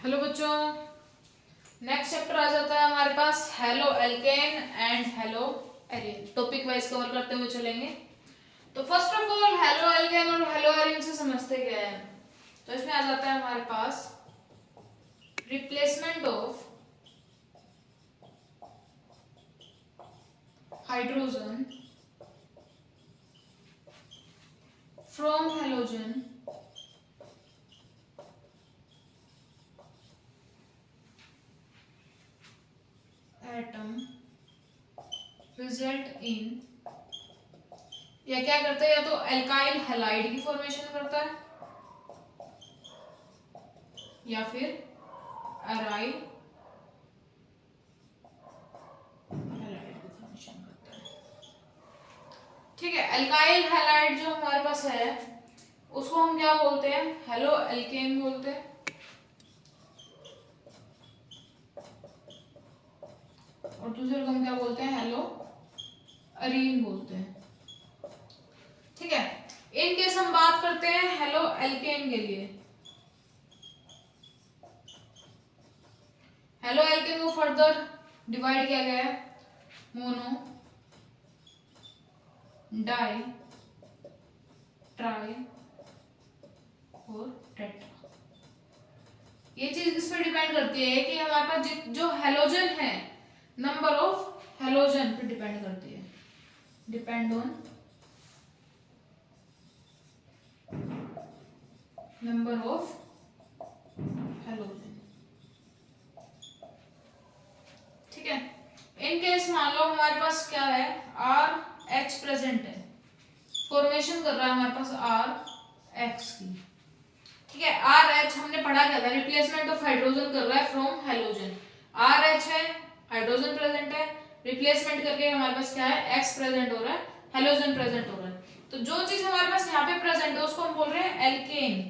Hello बच्चों, next chapter आ जाता है हमारे पास haloalkane and haloarene. Topic wise cover करते हुए चलेंगे। तो first of all haloalkane और हेलो एरिन से समझते क्या है। तो इसमें आ जाता है हमारे पास replacement of hydrogen from halogen atom result in, या क्या करता है, या तो एल्काइल हैलाइड की फॉर्मेशन करता है या फिर अराइल हैलाइड की फॉर्मेशन करता है। ठीक है, एल्काइल हैलाइड जो हमारे पास है उसको हम क्या बोलते हैं, हेलो एल्केन बोलते हैं। और दूसरे को हम क्या बोलते हैं, हेलो अरीन बोलते हैं। ठीक है, इन केस हम बात करते हैं हेलो एल्केन के लिए। हेलो एल्केन को फर्दर डिवाइड किया गया है मोनो, डाई, ट्राई और टेट्रा। ये चीज किस पे डिपेंड करती है कि हमारे पास जो हेलोजन है, नंबर ऑफ हेलोजन पे डिपेंड करती है, depend on number of halogen. ठीक है, इन केस मान लो हमारे पास क्या है, आर एच प्रेजेंट है, फॉर्मेशन कर रहा है हमारे पास आर एक्स की। ठीक है, आर एच हमने पढ़ा क्या था, रिप्लेसमेंट ऑफ हाइड्रोजन कर रहा है फ्रॉम हेलोजन। आर एच है, हाइड्रोजन प्रेजेंट है, रिप्लेसमेंट करके हमारे पास क्या है, एक्स प्रेजेंट हो रहा है, हेलोजन प्रेजेंट हो रहा है। तो जो चीज हमारे पास यहाँ पे प्रेजेंट है उसको हम बोल रहे हैं एल्केन।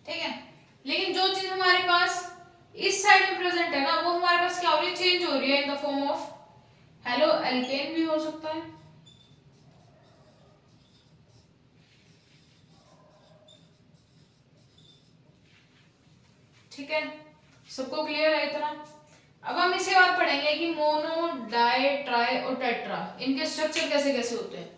ठीक है, लेकिन जो चीज हमारे पास इस साइड में प्रेजेंट है ना, वो हमारे पास क्या हो रही है, चेंज हो रही है in the form of halo alkane भी हो सकता है। ठीक है, सबको क्लियर है इतना। अब हम इसे बात पढ़ेंगे कि मोनो, डाई, ट्राई और टेट्रा, इनके स्ट्रक्चर कैसे कैसे होते हैं।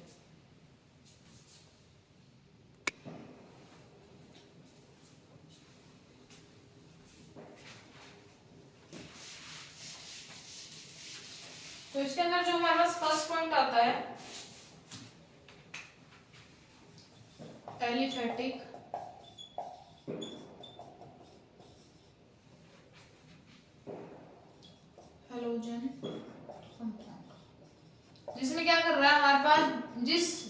तो इसके अंदर जो हमारे पास फर्स्ट पॉइंट आता है, एलिफेटिक हेलोजन कंपाउंड, जिसमें क्या कर रहा है हमारे पास,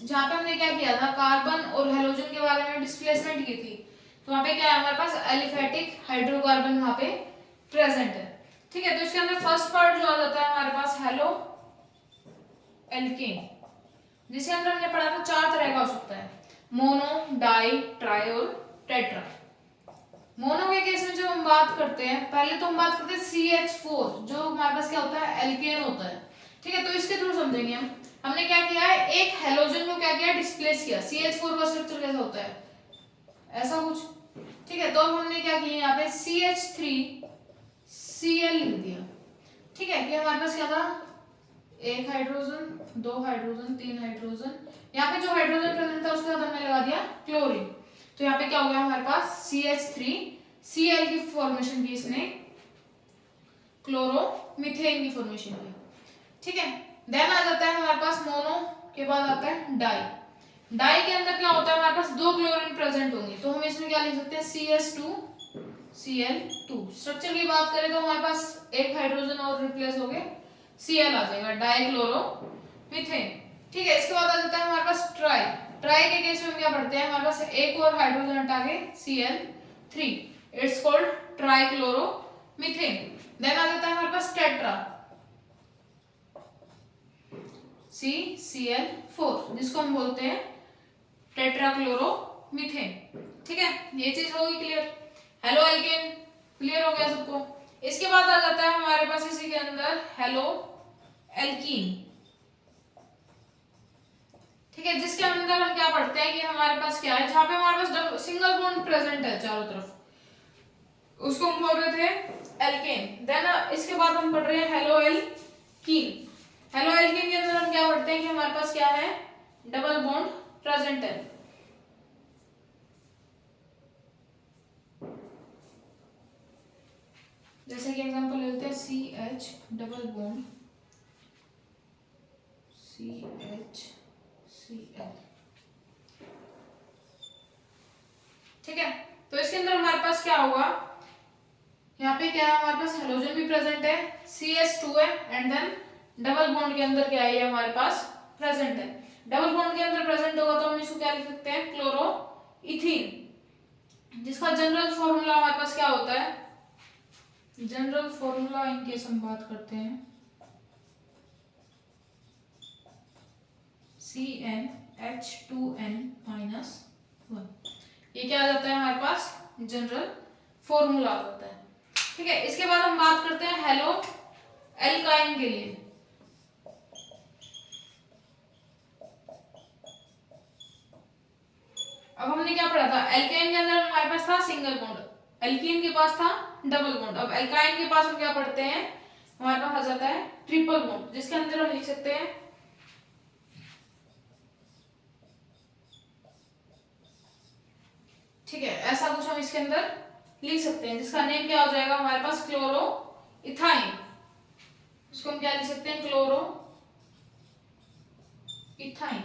जहां पे हमने क्या किया था, कार्बन और हेलोजन के बारे में डिस्प्लेसमेंट की थी, तो वहां पे क्या है हमारे पास, एलिफेटिक हाइड्रोकार्बन वहां पे प्रेजेंट है। ठीक है, तो इसके अंदर फर्स्ट पार्ट जो आ जाता है हमारे पास हेलो एल्केन, जिसके अंदर हमने पढ़ा था चार तरह का हो सकता है, मोनो, डाई, ट्राई और टेट्रा। मोनो के केस में जब हम बात करते हैं, पहले तो हम बात करते हैं CH4, जो हमारे पास क्या होता है, एल्केन होता है। ठीक है, तो इसके थ्रू समझेंगे हम। हमने क्या किया है, एक हेलोजन को क्या किया, डिस्प्लेस किया। CH4 का स्ट्रक्चर कैसा होता है, ऐसा कुछ। ठीक है, तो अब हमने क्या किया, यहाँ पे CH3Cl लिख दिया। ठीक है, कि हमारे पास क्या था, एक हाइड्रोजन, दो हाइड्रोजन, तीन हाइड्रोजन, यहाँ पे जो हाइड्रोजन प्रेजेंट था उसके साथ हमने लगा दिया क्लोरीन। तो यहाँ पे क्या हो गया हमारे पास, CH3Cl की फॉर्मेशन की इसने, क्लोरोमीथेन की फॉर्मेशन की। ठीक है, देन आ जाता है हमारे पास मोनो, के बाद आता है डाई। डाई के अंदर क्या होता है, हमारे पास दो क्लोरीन प्रेजेंट होंगे, तो हम इसमें क्या लिख सकते हैं, CH2Cl2। स्ट्रक्चर की बात करें तो हमारे पास एक हाइड्रोजन और रिप्लेस हो गए, Cl आ जाएगा, डाइक्लोरोमीथेन। ठीक है, इसके बाद आ जाता है हमारे पास ट्राई। ट्राई के केस में हम क्या पढ़ते हैं, हमारे पास एक और हाइड्रोजन हटा के Cl3, इट्स कॉल्ड ट्राइक्लोरोमीथेन। देन आ जाता है हमारे पास टेट्रा, CCl4, जिसको हम बोलते हैं टेट्राक्लोरोमीथेन। ठीक है, ये चीज होगी क्लियर। हेलो एल्केन क्लियर हो गया सबको। इसके बाद आ जाता है हमारे पास इसी के अंदर हेलो एल्कीन। ठीक है, जिसके अंदर हम क्या पढ़ते हैं कि हमारे पास क्या है, जहां पे हमारे पास सिंगल बॉन्ड प्रेजेंट है चारों तरफ, उसको हम बोल रहे थे एल्केन। देन इसके बाद हम पढ़ रहे हैं हेलो एल्कीन। हेलो एल्कीन के अंदर हम क्या पढ़ते हैं कि हमारे पास क्या है, डबल बॉन्ड प्रेजेंट है। जैसे कि एग्जांपल लेते हैं CH डबल बॉन्ड CHCl। ठीक है, तो इसके अंदर हमारे पास क्या होगा, यहाँ पे क्या है हमारे पास हेलोजन भी प्रेजेंट है, CH2 है, एंड देन डबल बॉन्ड के अंदर क्या है ये हमारे पास प्रेजेंट है। डबल बॉन्ड के अंदर प्रेजेंट होगा तो हम इसको क्या लिख सकते हैं, क्लोरोइथीन, जिसका जनरल फॉर्मूला हमारे पास क्या होता है, जनरल फॉर्मूला इन केस हम बात करते हैं CnH2n-1। ये क्या आ जाता है हमारे पास, जनरल फॉर्मूला आ जाता है। ठीक है, इसके बाद हम बात करते हैं हेलो एल्काइन के लिए। अब हमने क्या पढ़ा था, एल्काइन के अंदर हमारे पास था सिंगल बॉन्ड, एल्कीन के पास था डबल बॉन्ड। अब एल्काइन के पास हम क्या पढ़ते हैं, हमारे पास आ जाता है ट्रिपल बॉन्ड, जिसके अंदर हम लिख सकते हैं ठीक है, ऐसा कुछ हम इसके अंदर लिख सकते हैं जिसका नेम क्या हो जाएगा हमारे पास क्लोरो इथाइन। इसको हम क्या लिख सकते हैं, क्लोरो इथाइन।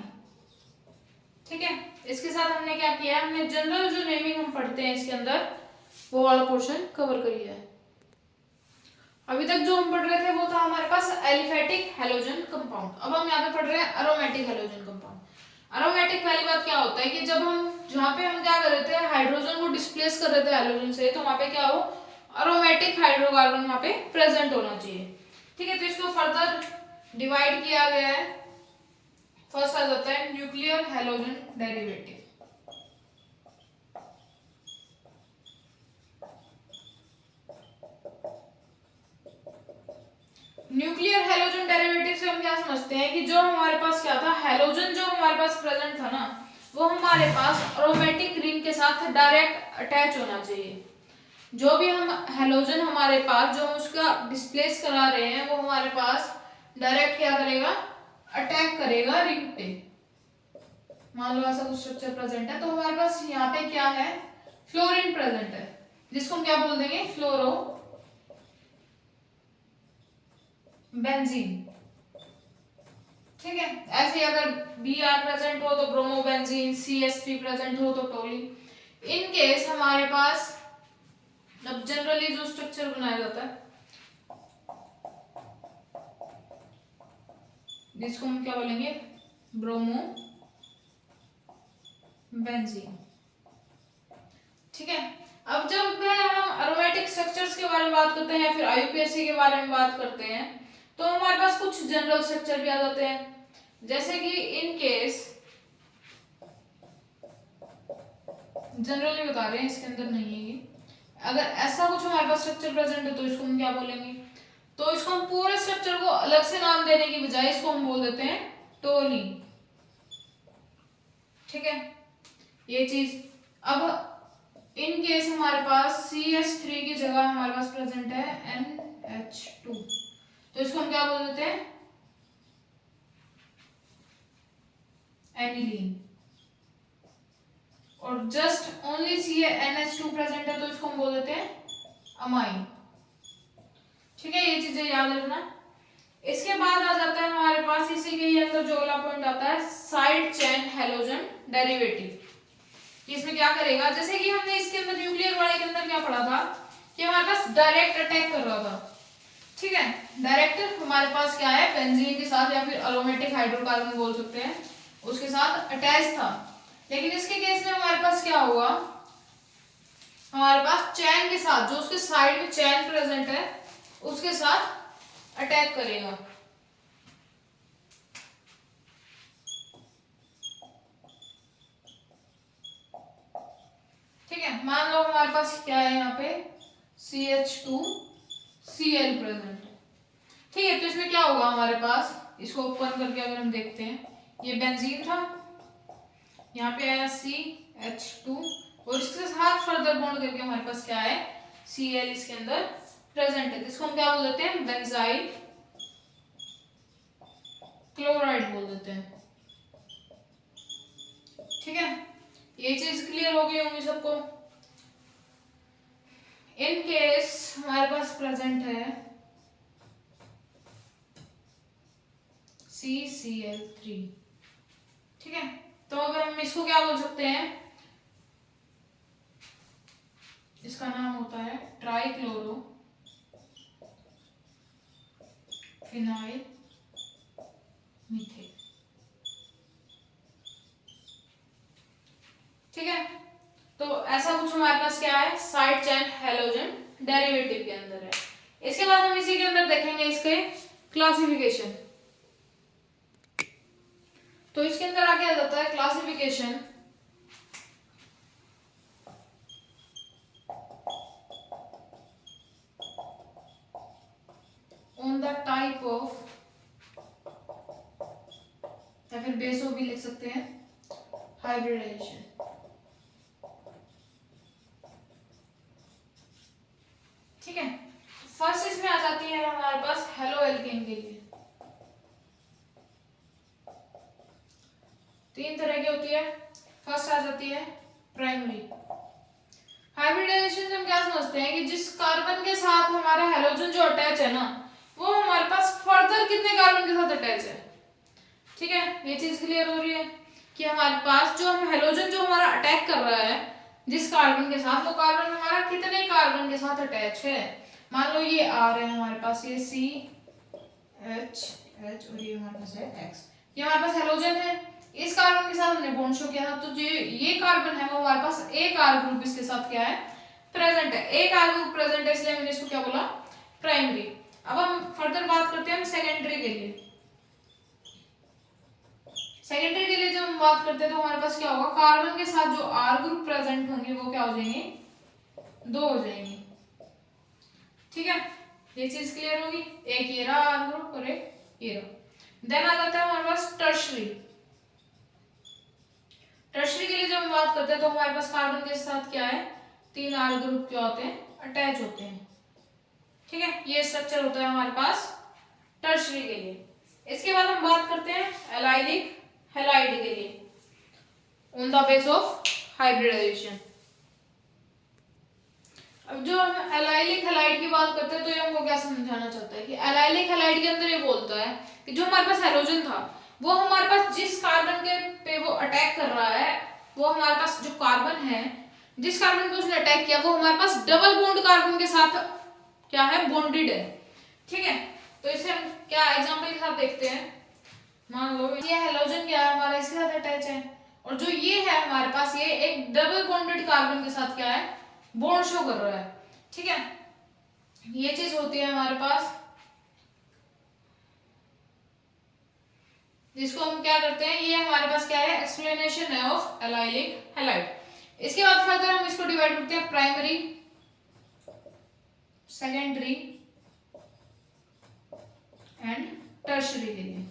ठीक है, इसके साथ हमने क्या किया है, हमने जनरल जो नेमिंग हम पढ़ते हैं इसके अंदर वो वाला पोर्शन कवर कर लिया है। अभी तक जो हम पढ़ रहे थे वो था हमारे पास एलिफेटिक हैलोजन कंपाउंड। अब हम यहाँ पे पढ़ रहे हैं एरोमेटिक हैलोजन कंपाउंड। एरोमेटिक पहली बात क्या होता है कि जब हम जहाँ पे हम क्या कर रहे थे, हाइड्रोजन को डिस्प्लेस कर रहे थे हैलोजन से, तो वहाँ पे क्या हो, एरोमेटिक हाइड्रोकार्बन वहाँ पे प्रेजेंट होना चाहिए। ठीक है, तो इसको फर्दर डिवाइड किया गया है। फर्स्ट आ जाता है nuclear halogen derivative. Nuclear halogen derivative से हम क्या समझते हैं कि जो हमारे पास क्या था, हैलोजन जो हमारे पास प्रेजेंट था ना, वो हमारे पास एरोमेटिक रिंग के साथ डायरेक्ट अटैच होना चाहिए। जो भी हम हैलोजन हमारे पास जो हम उसका डिस्प्लेस करा रहे हैं वो हमारे पास डायरेक्ट क्या करेगा, अटैक करेगा रिंग पे। मान लो ऐसा कुछ स्ट्रक्चर प्रेजेंट है, तो हमारे पास यहाँ पे क्या है, फ्लोरीन प्रेजेंट है, जिसको हम क्या बोल देंगे, फ्लोरो बेंजीन। ठीक है, ऐसे अगर Br प्रेजेंट हो तो ब्रोमोबेंजीन, CH3 प्रेजेंट हो तो टोलिन। इन केस हमारे पास अब जनरली जो स्ट्रक्चर बनाया जाता है जिसको हम क्या बोलेंगे, ब्रोमो बेंजीन। ठीक है, अब जब हम एरोमेटिक स्ट्रक्चर्स के बारे में बात करते हैं या फिर IUPAC के बारे में बात करते हैं तो हमारे पास कुछ जनरल स्ट्रक्चर भी आ जाते हैं। जैसे कि इन केस जनरली बता रहे हैं, इसके अंदर नहीं है ये, अगर ऐसा कुछ हमारे पास स्ट्रक्चर प्रेजेंट है तो इसको हम क्या बोलेंगे, तो इसको हम पूरे स्ट्रक्चर को अलग से नाम देने की बजाय इसको हम बोल देते हैं टोलिन। ठीक है, ये चीज। अब इन केस हमारे पास CH3 की जगह हमारे पास प्रेजेंट है NH2, तो इसको हम क्या बोल देते हैं, एनिलीन। और जस्ट ओनली NH2 प्रेजेंट है तो इसको हम बोल देते हैं अमाइन। ठीक है, ये चीजें याद रखना। इसके बाद आ जाता है हमारे पास इसी के अंदर जो वाला पॉइंट आता है साइड चेन हैलोजन डेरिवेटिव। इसमें क्या करेगा, जैसे कि हमने इसके अंदर न्यूक्लियर वाले के अंदर क्या पढ़ा था कि हमारे पास डायरेक्ट अटैक कर रहा था। ठीक है, डायरेक्ट हमारे पास क्या है, बेंजीन के साथ या फिर एरोमेटिक हाइड्रोकार्बन बोल सकते हैं, उसके साथ अटैच था। लेकिन इसके केस में हमारे पास क्या होगा, हमारे पास चैन के साथ, जो उसके साइड में चैन प्रेजेंट है उसके साथ अटैक करेगा। ठीक है, मान लो हमारे पास क्या है यहाँ पे CH2Cl प्रेजेंट। ठीक है, तो इसमें क्या होगा हमारे पास, इसको ओपन करके अगर हम देखते हैं, ये बेंजीन था, यहाँ पे आया CH2 और इसके साथ फर्दर बॉन्ड करके हमारे पास क्या है Cl इसके अंदर प्रेजेंट है, जिसको हम क्या बोल देते हैं, बेंजाइल क्लोराइड बोल देते हैं। ठीक है, ये चीज क्लियर हो गई होंगी सबको। इन केस हमारे पास प्रेजेंट है CCl3। ठीक है, तो अगर हम इसको क्या बोल सकते हैं, इसका नाम होता है ट्राइक्लोरो फिनाइल मीथेन। ठीक है, तो ऐसा कुछ हमारे पास क्या है, साइड चेन हैलोजन डेरिवेटिव के अंदर है। इसके बाद हम इसी के अंदर देखेंगे इसके क्लासिफिकेशन। तो इसके अंदर आगे आ जाता है classification on the type of, या फिर बेस ऑफ भी लिख सकते हैं, हाइब्रिडाइजेशन। ठीक है, फर्स्ट इसमें आ जाती है हमारे पास हेलो एल्केन के लिए। 3 तरह की होती है। फर्स्ट आ जाती है प्राइमरी हाइब्रिडाइजेशन। हम क्या समझते हैं कि जिस कार्बन के साथ हमारा हेलोजन जो अटैच है ना, वो हमारे पास फर्दर कितने कार्बन के साथ अटैच है। ठीक है, ये चीज क्लियर हो रही है कि हमारे पास जो हम हेलोजन जो हमारा अटैक कर रहा है जिस कार्बन के साथ, वो कार्बन हमारा कितने कार्बन के साथ अटैच है। मान लो ये आर है हमारे पास, ये सी एच एच और ये हमारे पास है एक्स, ये हमारे पास हेलोजन है। इस कार्बन के साथ हमने बॉन्ड शो किया था, तो जो ये कार्बन है वो हमारे पास एक आर ग्रुप इसके साथ क्या है, प्रेजेंट है। एक आर ग्रुप प्रेजेंट है, इसलिए मैंने इसको क्या बोला, प्राइमरी। अब हम फर्दर बात करते हैं हम सेकेंडरी के लिए। सेकेंडरी के लिए जब हम बात करते हैं तो हमारे पास क्या होगा, कार्बन के साथ जो आर ग्रुप प्रेजेंट होंगे वो क्या हो जाएंगे, 2 हो जाएंगे। ठीक है, ये चीज क्लियर होगी। एक ये रहा आर ग्रुप और एक ये रहा। देन आ जाता है हमारे पास टर्शरी। टर्शरी के लिए जब हम बात करते हैं तो हमारे पास कार्बन के साथ क्या है, 3 आर ग्रुप क्या होते हैं, अटैच होते हैं। ठीक है, ये स्ट्रक्चर होता है हमारे पास टर्शरी के लिए। इसके बाद हम बात करते हैं एलाइलिक हैलाइड के लिए on the base of hybridisation. अब जो हम एलाइलिक हैलाइड की बात करते हैं तो ये हमको क्या समझाना चाहता है कि एलाइलिक हैलाइड के अंदर ये बोलता है कि जो हमारे पास हेलोजन था वो हमारे पास जिस कार्बन के पे वो अटैक कर रहा है, वो हमारे पास जो कार्बन है, जिस कार्बन पे उसने अटैक किया वो हमारे पास डबल बॉन्ड कार्बन के साथ क्या है, बॉन्डेड है। ठीक है, तो इसे हम क्या एग्जांपल के साथ देखते हैं। मान लो ये हेलोजन क्या है हमारा, इसके साथ अटैच है, और जो ये है हमारे पास ये एक डबल बॉन्डेड कार्बन के साथ क्या है, बॉन्ड शो कर रहा है। ठीक है, ये चीज होती है हमारे पास, जिसको हम क्या करते हैं, ये हमारे पास क्या है, एक्सप्लेनेशन है ऑफ एलाइलिक हैलाइड। इसके बाद फर्दर हम इसको डिवाइड करते हैं प्राइमरी, सेकेंडरी एंड टर्शरी के लिए।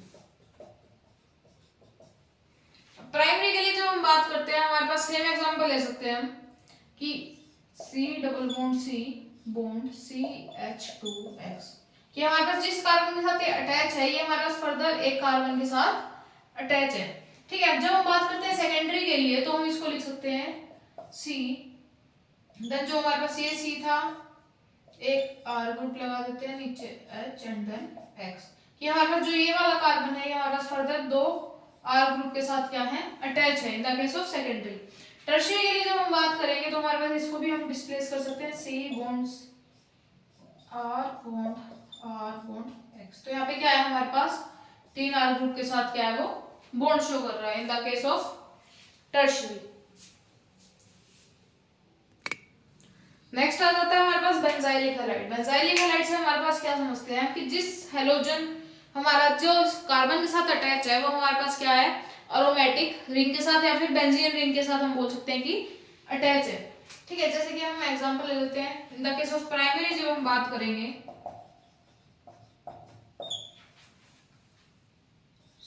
प्राइमरी के लिए जब हम बात करते हैं हमारे पास सेम एग्जांपल ले सकते हैं हम कि C double bond C bond CH2X, कि हमारे पास जिस कार्बन के साथ ये अटैच है ये हमारे पास फर्दर एक कार्बन के साथ अटैच है। ठीक है, जब हम बात करते हैं सेकेंडरी के लिए तो हम इसको लिख सकते हैं C, देन जो हमारे पास ये C था एक R ग्रुप लगा देते हैं नीचे H एंड देन X, कि हमारे पास जो ये वाला कार्बन है ये हमारे पास फर्दर 2 R ग्रुप के साथ क्या है, अटैच है in the case of secondary. Tertiary के लिए जब हम बात करेंगे तो हमारे पास इसको भी हम डिस्प्लेस कर सकते हैं C bonds R bond X। तो यहाँ पे क्या है हमारे पास 3 R ग्रुप के साथ क्या है, वो बॉन्ड शो कर रहा है in the case of tertiary. Next आ जाता है हमारे पास बेंजाइलिक हैलाइड। बेंजाइलिक हैलाइड से हमारे पास क्या समझते हैं कि जिस हेलोजन हमारा जो कार्बन के साथ अटैच है वो हमारे पास क्या है, एरोमेटिक रिंग के साथ या फिर बेंजीन रिंग के साथ हम बोल सकते हैं कि अटैच है। ठीक है, जैसे कि हम एग्जांपल ले लेते हैं इन द केस ऑफ प्राइमरी जब हम बात करेंगे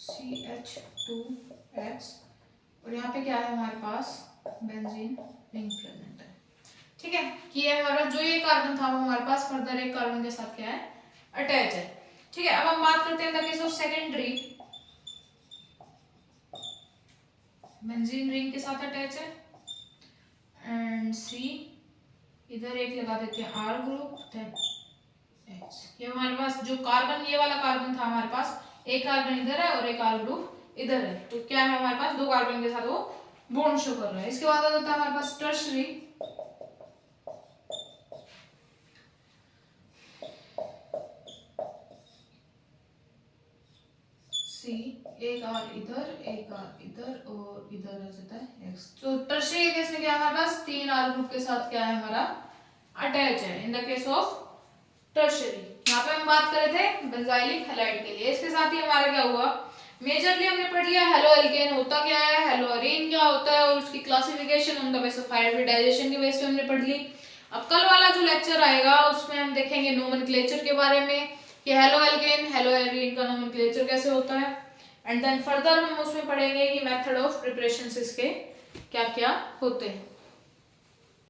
CH2X और यहाँ पे क्या है हमारे पास बेंजीन रिंग प्रेजेंट है। ठीक है, कि ये हमारा जो ये कार्बन था वो हमारे पास फर्दर एक कार्बन के साथ क्या है, अटैच है। ठीक है, अब हम बात करते हैं the case of secondary, benzene ring के साथ अटैच है एंड सी, इधर एक लगा देते हैं आर ग्रुप, देन एच। ये हमारे पास जो कार्बन, ये वाला कार्बन था हमारे पास, एक कार्बन इधर है और एक आर ग्रुप इधर है, तो क्या है हमारे पास दो कार्बन के साथ वो बॉन्ड शो कर रहा है। इसके बाद होता है हमारे पास टर्शरी, सी, एक आर इधर, एक आर इधर और इधर आ जाता है एक्स। तो टर्शरी केस में क्या है हमारे पास तीन आर ग्रुप के साथ क्या है हमारा अटैच है in the case of tertiary. यहाँ पे हम बात कर रहे थे बेंजाइलिक हैलाइड के लिए। इसके साथ ही हमारा क्या हुआ, मेजरली हमने पढ़ लिया हेलो एल्केन होता क्या है, हेलो अरीन क्या होता है और उसकी classification on the base of hybridisation के बेस पे हमने पढ़ ली। अब कल वाला जो लेक्चर आएगा उसमें हम देखेंगे नोमेनक्लेचर के बारे में कि हेलो एल्केन हेलो एरीन का नोमेनक्लेचर कैसे होता है, एंड देन फर्दर हम उसमें पढ़ेंगे कि मेथड ऑफ प्रिपरेशन इसके क्या क्या होते हैं।